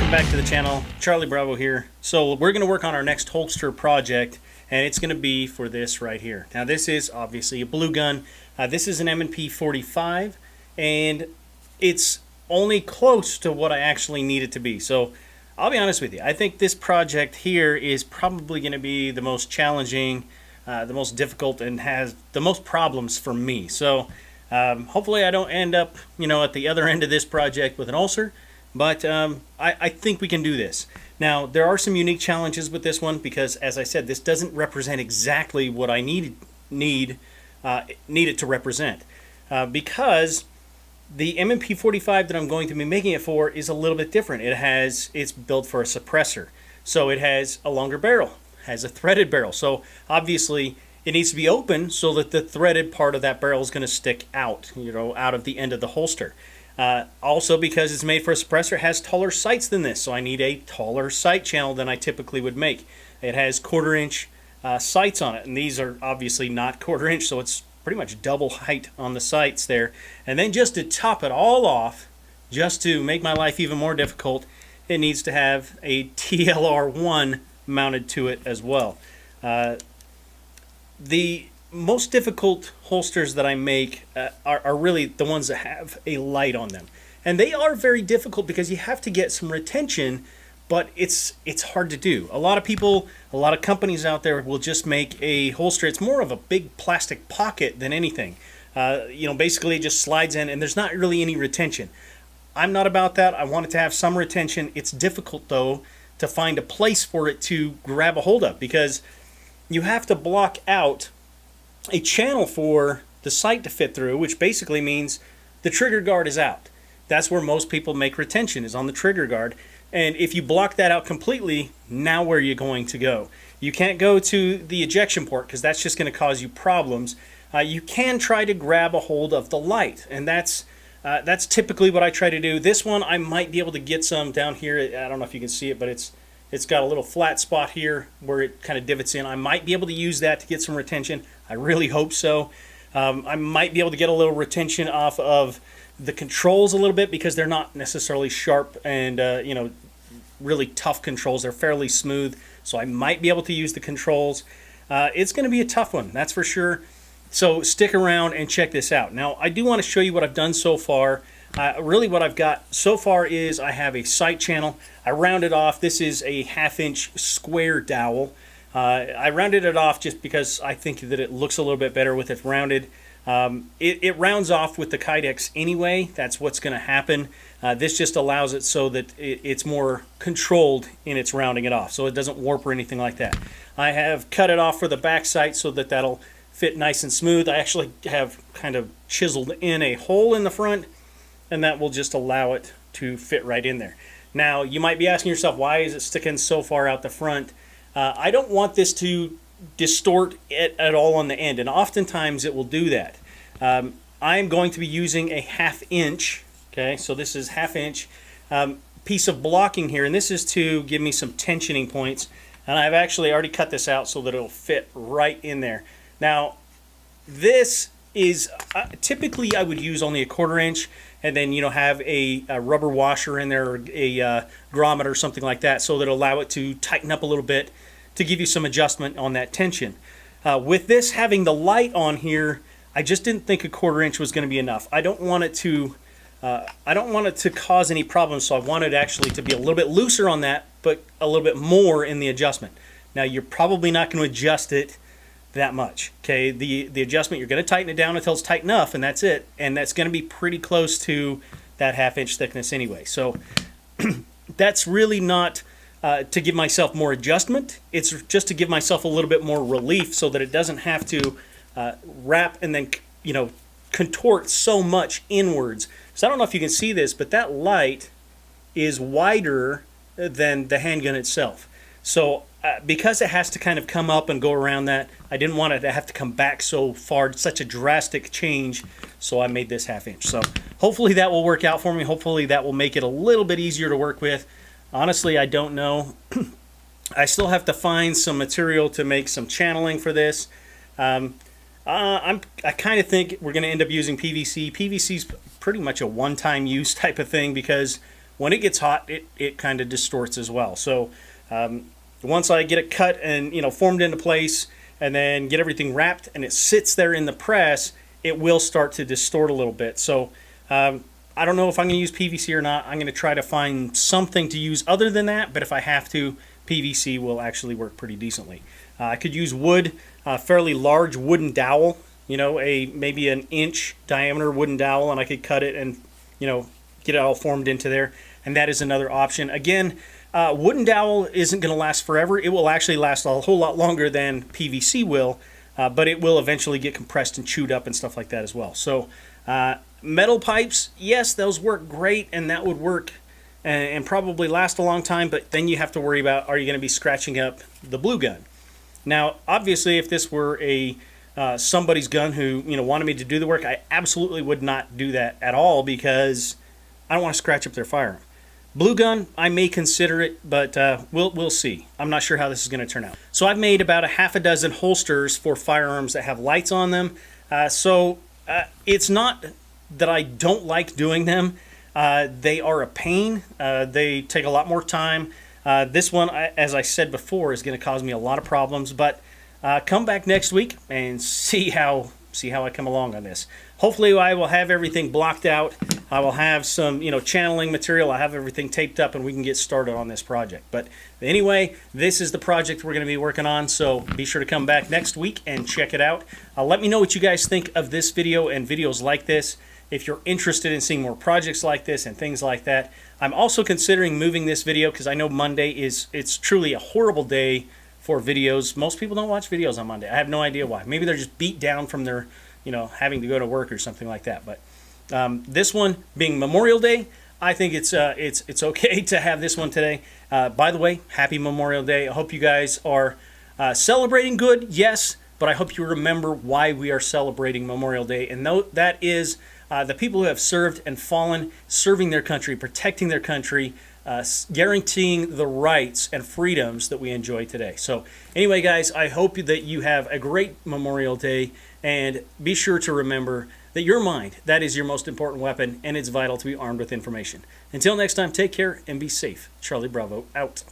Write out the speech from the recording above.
welcome back to the channel. Charlie Bravo here. So we're going to work on our next holster project, and it's going to be for this right here. Now this is obviously a blue gun. This is an M&P45, and it's only close to what I actually need it to be. So I'll be honest with you, I think this project here is probably going to be the most challenging, the most difficult, and has the most problems for me. So hopefully I don't end up, at the other end of this project with an ulcer. But I think we can do this. Now, there are some unique challenges with this one because, as I said, this doesn't represent exactly what I need it to represent. Because the M&P45 that I'm going to be making it for is a little bit different. It's built for a suppressor. So it has a longer barrel, has a threaded barrel. So obviously it needs to be open so that the threaded part of that barrel is going to stick out, out of the end of the holster. Also, because it's made for a suppressor, it has taller sights than this, so I need a taller sight channel than I typically would make. It has 1/4 inch sights on it, and these are obviously not 1/4 inch, so it's pretty much double height on the sights there. And then just to top it all off, just to make my life even more difficult, it needs to have a TLR1 mounted to it as well. The most difficult holsters that I make are really the ones that have a light on them, and they are very difficult because you have to get some retention, but it's hard to do. A lot of people, a lot of companies out there will just make a holster. It's more of a big plastic pocket than anything. Basically it just slides in and there's not really any retention. I'm not about that. I want it to have some retention. It's difficult though to find a place for it to grab a hold of because you have to block out a channel for the sight to fit through, which basically means the trigger guard is out. That's where most people make retention, is on the trigger guard. And if you block that out completely, now where are you going to go? You can't go to the ejection port because that's just going to cause you problems. You can try to grab a hold of the light, and that's typically what I try to do. This one I might be able to get some down here. I don't know if you can see it, but it's got a little flat spot here where it kind of divots in. I might be able to use that to get some retention. I really hope so. I might be able to get a little retention off of the controls a little bit because they're not necessarily sharp and really tough controls. They're fairly smooth, so I might be able to use the controls. It's going to be a tough one, that's for sure. So stick around and check this out. Now, I do want to show you what I've done so far. Really what I've got so far is I have a sight channel. I rounded off. This is a 1/2 inch square dowel. I rounded it off just because I think that it looks a little bit better with it rounded. It rounds off with the Kydex anyway. That's what's going to happen. This just allows it so that it's more controlled in its rounding it off, so it doesn't warp or anything like that. I have cut it off for the back sight so that that'll fit nice and smooth. I actually have kind of chiseled in a hole in the front, and that will just allow it to fit right in there. Now, you might be asking yourself, why is it sticking so far out the front? I don't want this to distort it at all on the end, and oftentimes it will do that. I'm going to be using a 1/2 inch, okay, so this is 1/2 inch piece of blocking here, and this is to give me some tensioning points, and I've actually already cut this out so that it'll fit right in there. Now, this is typically I would use only a 1/4 inch, and then have a rubber washer in there, or a grommet or something like that, so that it'll allow it to tighten up a little bit to give you some adjustment on that tension. With this having the light on here, I just didn't think a 1/4 inch was going to be enough. I don't want it to cause any problems, so I wanted actually to be a little bit looser on that, but a little bit more in the adjustment. Now, you're probably not going to adjust it that much. Okay, the adjustment, you're going to tighten it down until it's tight enough, and that's it. And that's going to be pretty close to that 1/2 inch thickness anyway. So that's really not to give myself more adjustment. It's just to give myself a little bit more relief so that it doesn't have to wrap and then contort so much inwards. So I don't know if you can see this, but that light is wider than the handgun itself. So because it has to kind of come up and go around that, I didn't want it to have to come back so far, such a drastic change, so I made this 1/2 inch. So hopefully that will work out for me. Hopefully that will make it a little bit easier to work with. Honestly, I don't know. I still have to find some material to make some channeling for this. I kind of think we're going to end up using PVC. PVC is pretty much a one-time use type of thing because when it gets hot, it kind of distorts as well. So once I get it cut and formed into place, and then get everything wrapped and it sits there in the press, it will start to distort a little bit. So I don't know if I'm going to use PVC or not. I'm going to try to find something to use other than that, but if I have to, PVC will actually work pretty decently. I could use wood, fairly large wooden dowel, maybe an inch diameter wooden dowel, and I could cut it and get it all formed into there, and that is another option. Again, wooden dowel isn't going to last forever. It will actually last a whole lot longer than PVC will, but it will eventually get compressed and chewed up and stuff like that as well. So metal pipes, yes, those work great, and that would work and probably last a long time, but then you have to worry about, are you going to be scratching up the blue gun? Now, obviously, if this were somebody's gun who wanted me to do the work, I absolutely would not do that at all, because I don't want to scratch up their firearm. Blue gun, I may consider it, but we'll see. I'm not sure how this is going to turn out. So I've made about a half a dozen holsters for firearms that have lights on them. It's not that I don't like doing them. They are a pain. They take a lot more time. This one, as I said before, is going to cause me a lot of problems, but come back next week and see how I come along on this. Hopefully I will have everything blocked out. I will have some channeling material. I have everything taped up, and we can get started on this project. But anyway, this is the project we're going to be working on, so be sure to come back next week and check it out. Let me know what you guys think of this video and videos like this. If you're interested in seeing more projects like this and things like that. I'm also considering moving this video, because I know Monday it's truly a horrible day for videos. Most people don't watch videos on Monday. I have no idea why. Maybe they're just beat down from their having to go to work or something like that. But this one being Memorial Day, I think it's okay to have this one today. By the way, happy Memorial Day. I hope you guys are celebrating good, yes, but I hope you remember why we are celebrating Memorial Day, and that is the people who have served and fallen, serving their country, protecting their country, guaranteeing the rights and freedoms that we enjoy today. So anyway, guys, I hope that you have a great Memorial Day, and be sure to remember that your mind, that is your most important weapon, and it's vital to be armed with information. Until next time, take care and be safe. Charlie Bravo, out.